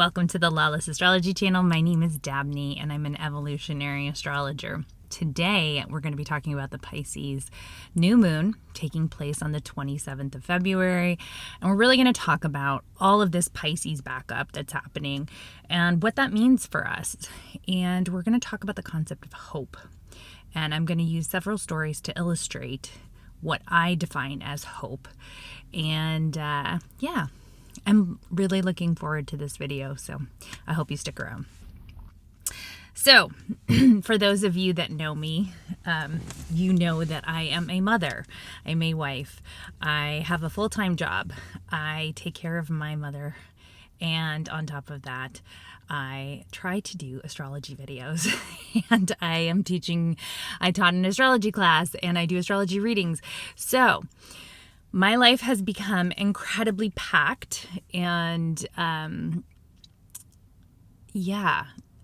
Welcome to the Lawless Astrology channel. My name is Dabney and I'm an evolutionary astrologer. Today we're going to be talking about the Pisces New Moon taking place on the 27th of February. And we're really going to talk about all of this Pisces backup that's happening and what that means for us. And we're going to talk about the concept of hope. And I'm going to use several stories to illustrate what I define as hope. And I'm really looking forward to this video, so I hope you stick around. So, for those of you that know me, you know that I am a mother. I'm a wife. I have a full-time job. I take care of my mother, and on top of that, I try to do astrology videos. And I taught an astrology class, and I do astrology readings. So, my life has become incredibly packed, and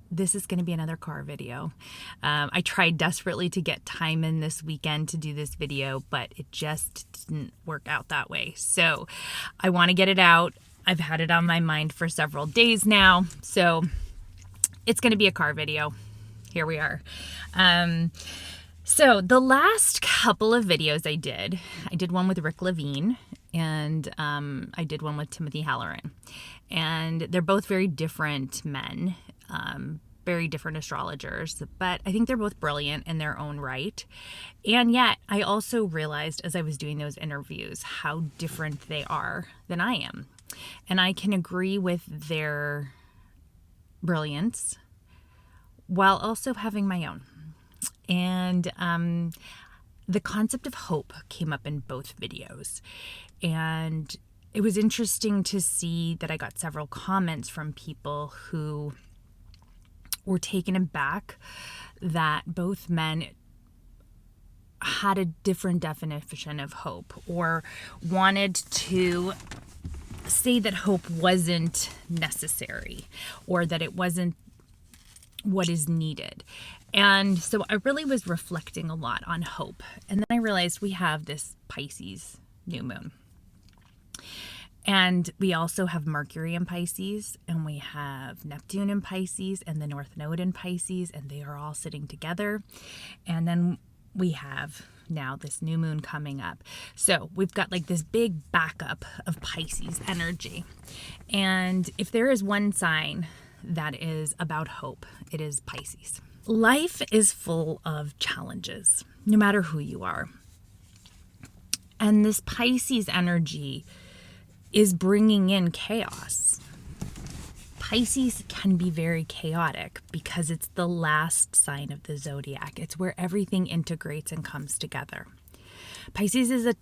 this is going to be another car video. I tried desperately to get time in this weekend to do this video, but it just didn't work out that way. So I want to get it out. I've had it on my mind for several days now, so it's going to be a car video. Here we are. So the last couple of videos I did one with Rick Levine, and I did one with Timothy Halloran. And they're both very different men, very different astrologers, but I think they're both brilliant in their own right. And yet I also realized as I was doing those interviews how different they are than I am. And I can agree with their brilliance while also having my own. And the concept of hope came up in both videos. And it was interesting to see that I got several comments from people who were taken aback that both men had a different definition of hope, or wanted to say that hope wasn't necessary, or that it wasn't what is needed. And so I really was reflecting a lot on hope. And then I realized we have this Pisces new moon. And we also have Mercury in Pisces, and we have Neptune in Pisces, and the North Node in Pisces, and they are all sitting together. And then we have now this new moon coming up. So we've got like this big backup of Pisces energy. And if there is one sign that is about hope, it is Pisces. Life is full of challenges, no matter who you are. And this Pisces energy is bringing in chaos. Pisces can be very chaotic because it's the last sign of the zodiac. It's where everything integrates and comes together. Pisces is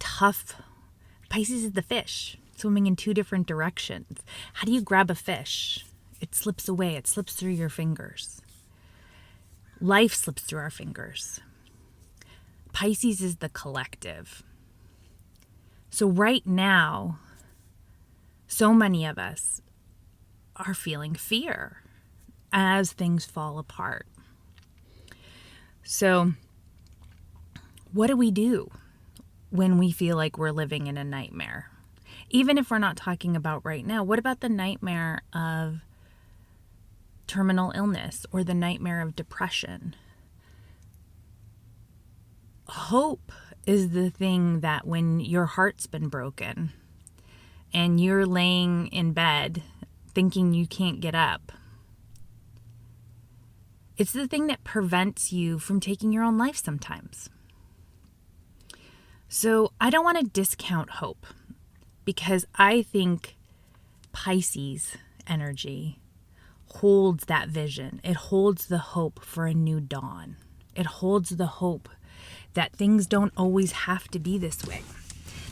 Pisces is the fish swimming in two different directions. How do you grab a fish? It slips away. It slips through your fingers. Life slips through our fingers. Pisces is the collective. So right now, so many of us are feeling fear as things fall apart. So what do we do when we feel like we're living in a nightmare? Even if we're not talking about right now, what about the nightmare of terminal illness or the nightmare of depression? Hope is the thing that when your heart's been broken and you're laying in bed thinking you can't get up, it's the thing that prevents you from taking your own life sometimes. So I don't want to discount hope, because I think Pisces energy holds that vision. It holds the hope for a new dawn. It holds the hope that things don't always have to be this way.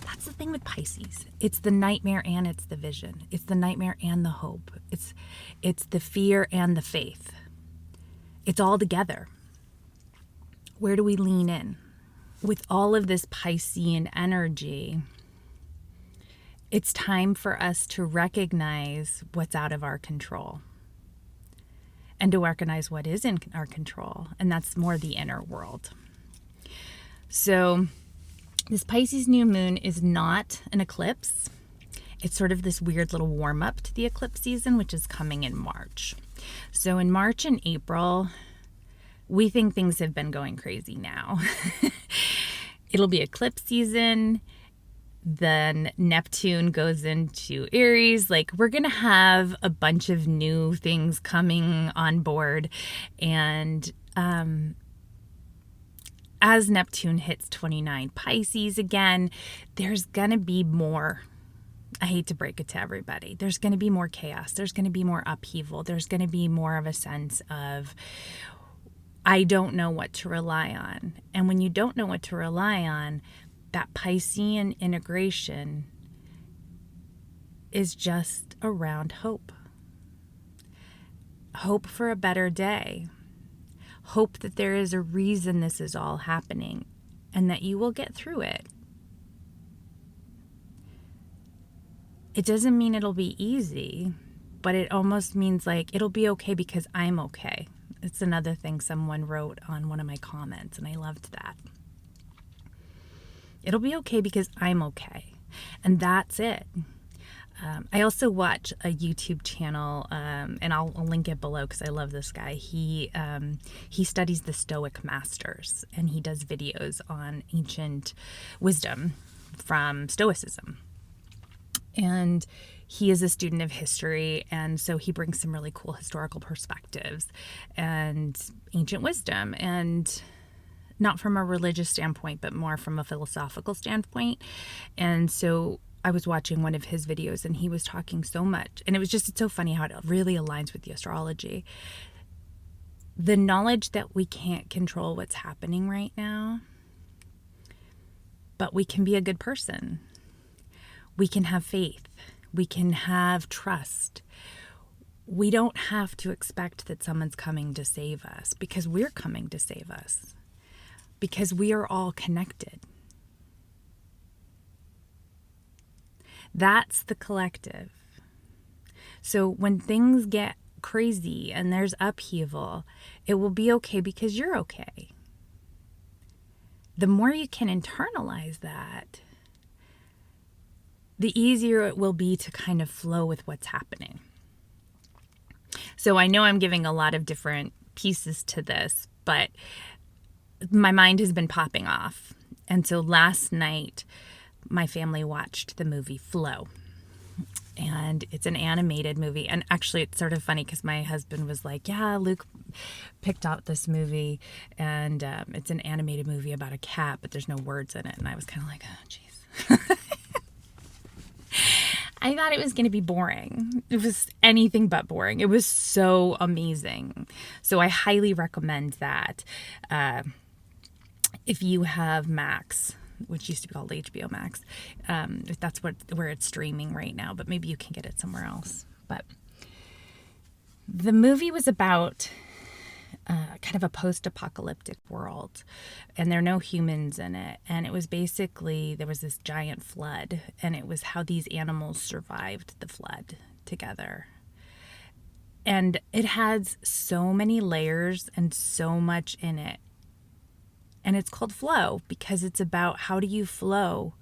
That's the thing with Pisces. It's the nightmare and it's the vision. It's the nightmare and the hope. It's the fear and the faith. It's all together. Where do we lean in? With all of this Piscean energy, it's time for us to recognize what's out of our control and to recognize what is in our control, and that's more the inner world. So this Pisces new moon is not an eclipse. It's sort of this weird little warm up to the eclipse season, which is coming in March. So in March and April, we think things have been going crazy now. It'll be eclipse season. Then Neptune goes into Aries. Like, we're going to have a bunch of new things coming on board. And as Neptune hits 29 Pisces again, there's going to be more. I hate to break it to everybody. There's going to be more chaos. There's going to be more upheaval. There's going to be more of a sense of, I don't know what to rely on. And when you don't know what to rely on, that Piscean integration is just around hope. Hope for a better day. Hope that there is a reason this is all happening and that you will get through it. It doesn't mean it'll be easy, but it almost means like it'll be okay because I'm okay. It's another thing someone wrote on one of my comments, and I loved that. It'll be okay because I'm okay. And that's it. I also watch a YouTube channel, and I'll link it below because I love this guy. He studies the Stoic masters, and he does videos on ancient wisdom from Stoicism. And he is a student of history, and so he brings some really cool historical perspectives and ancient wisdom, and not from a religious standpoint, but more from a philosophical standpoint. And so I was watching one of his videos, and he was talking so much, and it's so funny how it really aligns with the astrology. The knowledge that we can't control what's happening right now, but we can be a good person. We can have faith. We can have trust. We don't have to expect that someone's coming to save us, because we're coming to save us. Because we are all connected. That's the collective. So when things get crazy and there's upheaval, it will be okay because you're okay. The more you can internalize that, the easier it will be to kind of flow with what's happening. So I know I'm giving a lot of different pieces to this, but my mind has been popping off. And so last night, my family watched the movie Flow. And it's an animated movie. And actually, it's sort of funny because my husband was like, yeah, Luke picked out this movie. And it's an animated movie about a cat, but there's no words in it. And I was kind of like, oh, jeez. I thought it was going to be boring. It was anything but boring. It was so amazing. So I highly recommend that. If you have Max, which used to be called HBO Max, if that's where it's streaming right now, but maybe you can get it somewhere else. But the movie was about kind of a post-apocalyptic world, and there are no humans in it. And it was basically, there was this giant flood, and it was how these animals survived the flood together. And it has so many layers and so much in it. And it's called Flow because it's about how do you flow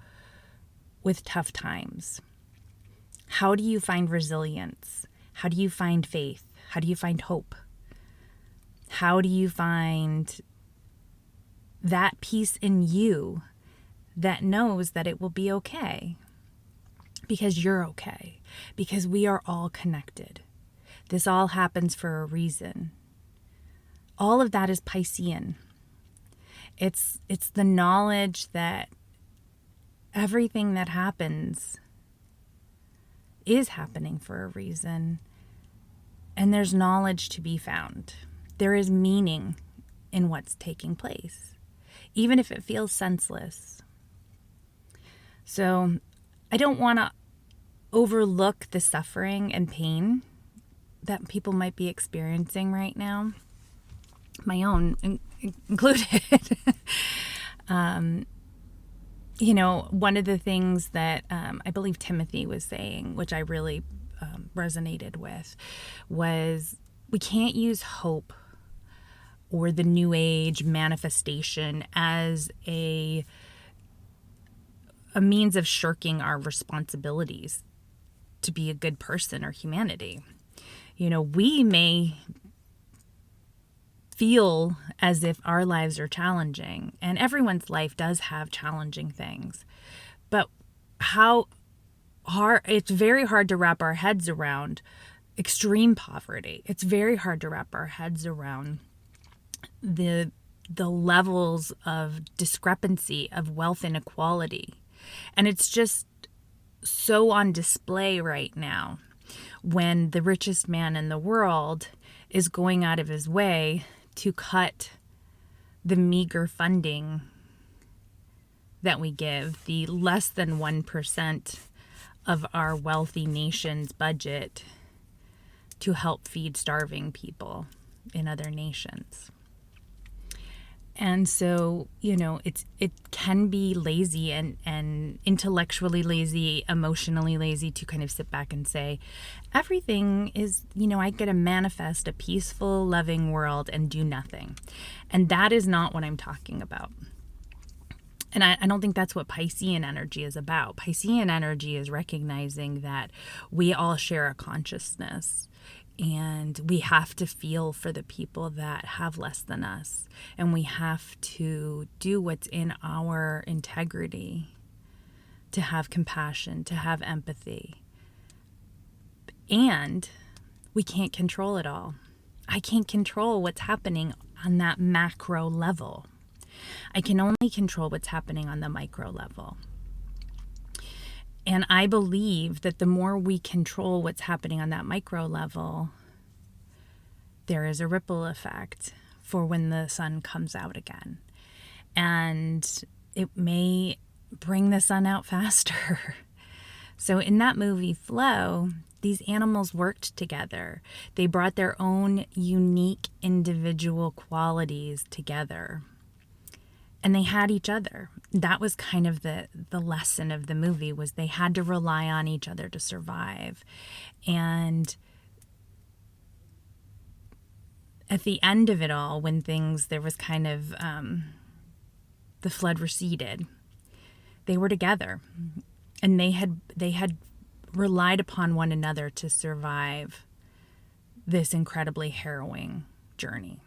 with tough times? How do you find resilience? How do you find faith? How do you find hope? How do you find that piece in you that knows that it will be okay? Because you're okay. Because we are all connected. This all happens for a reason. All of that is Piscean. It's the knowledge that everything that happens is happening for a reason, and there's knowledge to be found. There is meaning in what's taking place, even if it feels senseless. So I don't want to overlook the suffering and pain that people might be experiencing right now, my own included. One of the things that I believe Timothy was saying, which I really resonated with, was we can't use hope or the New Age manifestation as a means of shirking our responsibilities to be a good person or humanity. We may feel as if our lives are challenging, and everyone's life does have challenging things, but it's very hard to wrap our heads around extreme poverty. It's very hard to wrap our heads around the levels of discrepancy of wealth inequality. And it's just so on display right now when the richest man in the world is going out of his way to cut the meager funding that we give, the less than 1% of our wealthy nation's budget, to help feed starving people in other nations. And so, it can be lazy and intellectually lazy, emotionally lazy to kind of sit back and say, everything is, I get to manifest a peaceful, loving world and do nothing. And that is not what I'm talking about. And I don't think that's what Piscean energy is about. Piscean energy is recognizing that we all share a consciousness. And we have to feel for the people that have less than us. And we have to do what's in our integrity to have compassion, to have empathy. And we can't control it all. I can't control what's happening on that macro level. I can only control what's happening on the micro level. And I believe that the more we control what's happening on that micro level, there is a ripple effect for when the sun comes out again. And it may bring the sun out faster. So in that movie, Flow, these animals worked together. They brought their own unique individual qualities together. And they had each other. That was kind of the lesson of the movie, was they had to rely on each other to survive. And at the end of it all, when there was kind of, the flood receded, they were together. And they had relied upon one another to survive this incredibly harrowing journey.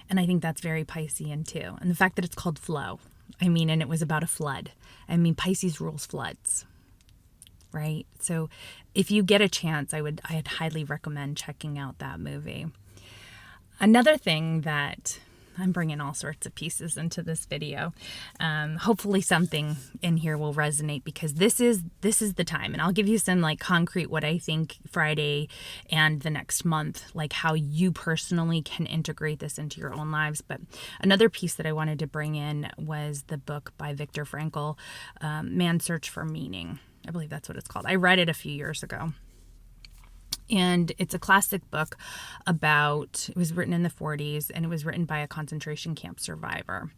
And I think that's very Piscean too. And the fact that it's called Flow, and it was about a flood. Pisces rules floods, right? So if you get a chance, I'd highly recommend checking out that movie. Another thing that I'm bringing all sorts of pieces into this video. Hopefully something in here will resonate, because this is the time. And I'll give you some concrete what I think Friday and the next month, how you personally can integrate this into your own lives. But another piece that I wanted to bring in was the book by Viktor Frankl, Man's Search for Meaning. I believe that's what it's called. I read it a few years ago. And it's a classic book it was written in the 40s, and it was written by a concentration camp survivor.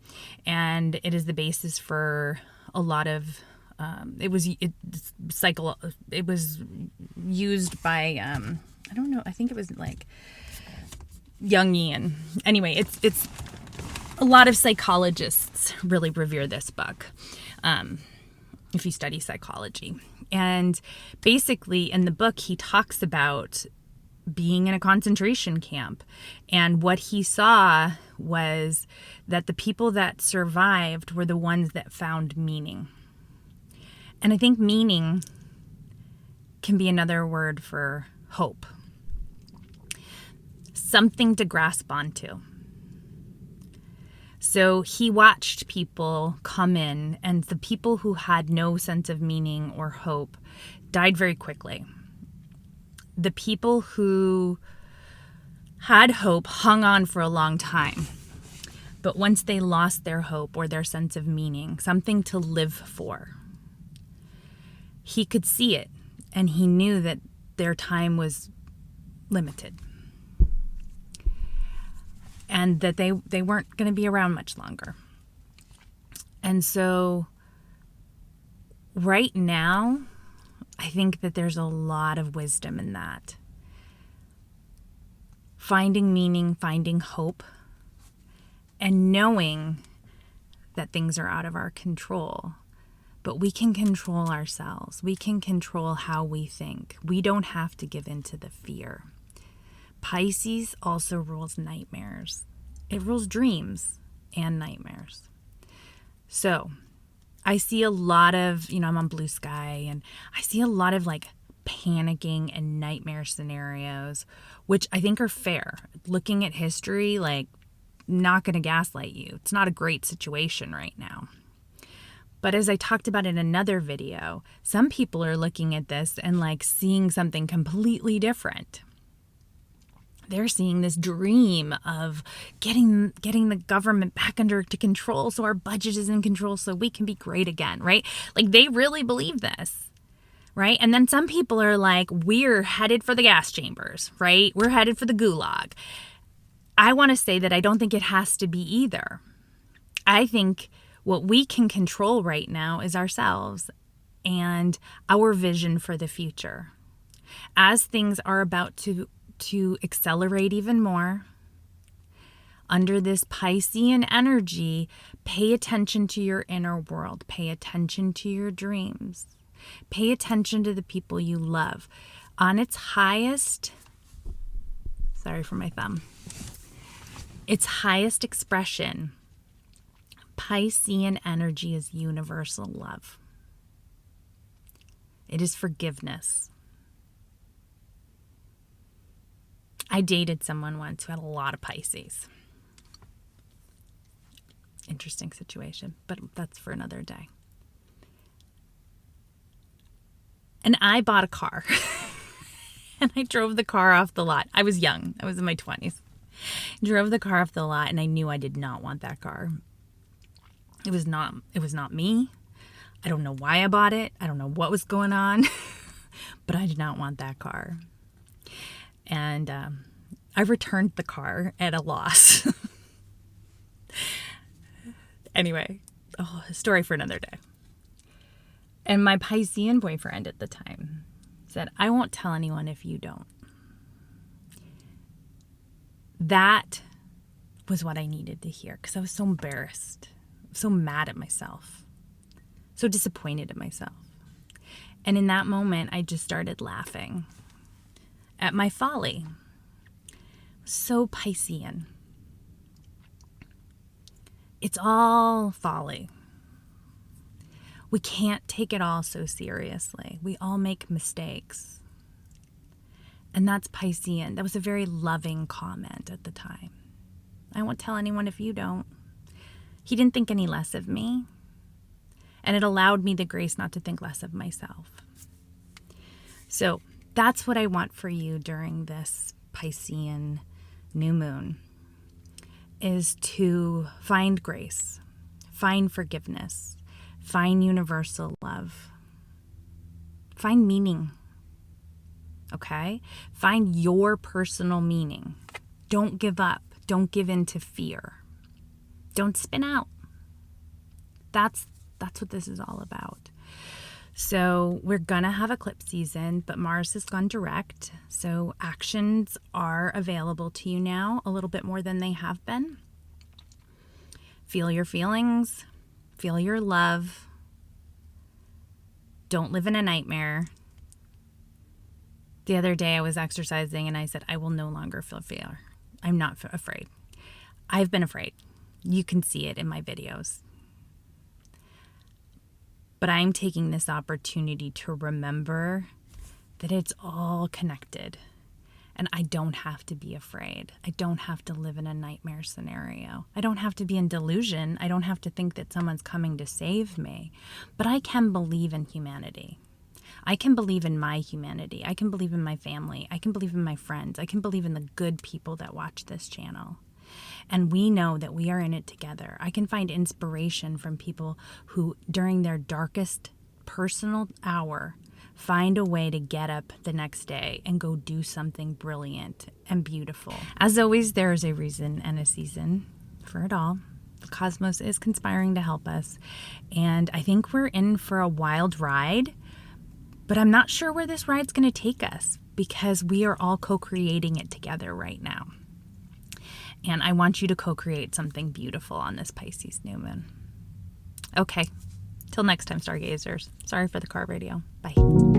And it is the basis for a lot of, it was used by, I don't know, I think it was Jungian. Anyway, it's a lot of psychologists really revere this book, if you study psychology. And basically in the book, he talks about being in a concentration camp. And what he saw was that the people that survived were the ones that found meaning. And I think meaning can be another word for hope. Something to grasp onto. So he watched people come in, and the people who had no sense of meaning or hope died very quickly. The people who had hope hung on for a long time. But once they lost their hope or their sense of meaning, something to live for, he could see it, and he knew that their time was limited. And that they weren't going to be around much longer. And so right now, I think that there's a lot of wisdom in that. Finding meaning, finding hope, and knowing that things are out of our control, but we can control ourselves. We can control how we think. We don't have to give in to the fear. Pisces also rules nightmares. It rules dreams and nightmares. So I see a lot of, I'm on Blue Sky, and I see a lot of like panicking and nightmare scenarios, which I think are fair. Looking at history, like, not going to gaslight you. It's not a great situation right now. But as I talked about in another video, some people are looking at this and like seeing something completely different. They're seeing this dream of getting the government back under to control, so our budget is in control, so we can be great again, right? Like, they really believe this, right? And then some people are like, we're headed for the gas chambers, right? We're headed for the gulag. I want to say that I don't think it has to be either. I think what we can control right now is ourselves and our vision for the future. As things are about to accelerate even more, under this Piscean energy, pay attention to your inner world. Pay attention to your dreams. Pay attention to the people you love. On its highest, sorry for my thumb, its highest expression, Piscean energy is universal love. It is forgiveness. I dated someone once who had a lot of Pisces. Interesting situation, but that's for another day. And I bought a car. And I drove the car off the lot. I was young. I was in my 20s. Drove the car off the lot, and I knew I did not want that car. It was not me. I don't know why I bought it. I don't know what was going on, but I did not want that car. And I returned the car at a loss. Anyway, a story for another day. And my Piscean boyfriend at the time said, I won't tell anyone if you don't. That was what I needed to hear, because I was so embarrassed, so mad at myself, so disappointed at myself. And in that moment, I just started laughing at my folly. So Piscean. It's all folly. We can't take it all so seriously. We all make mistakes. And that's Piscean. That was a very loving comment at the time. I won't tell anyone if you don't. He didn't think any less of me. And it allowed me the grace not to think less of myself. So that's what I want for you during this Piscean new moon, is to find grace, find forgiveness, find universal love, find meaning, okay? Find your personal meaning. Don't give up. Don't give in to fear. Don't spin out. That's what this is all about. So we're going to have eclipse season, but Mars has gone direct. So actions are available to you now a little bit more than they have been. Feel your feelings. Feel your love. Don't live in a nightmare. The other day I was exercising and I said, I will no longer feel fear. I'm not afraid. I've been afraid. You can see it in my videos. But I'm taking this opportunity to remember that it's all connected. And I don't have to be afraid. I don't have to live in a nightmare scenario. I don't have to be in delusion. I don't have to think that someone's coming to save me. But I can believe in humanity. I can believe in my humanity. I can believe in my family. I can believe in my friends. I can believe in the good people that watch this channel. And we know that we are in it together. I can find inspiration from people who, during their darkest personal hour, find a way to get up the next day and go do something brilliant and beautiful. As always, there is a reason and a season for it all. The cosmos is conspiring to help us. And I think we're in for a wild ride, but I'm not sure where this ride's going to take us, because we are all co-creating it together right now. And I want you to co-create something beautiful on this Pisces new moon. Okay, Till next time, stargazers. Sorry for the car radio. Bye.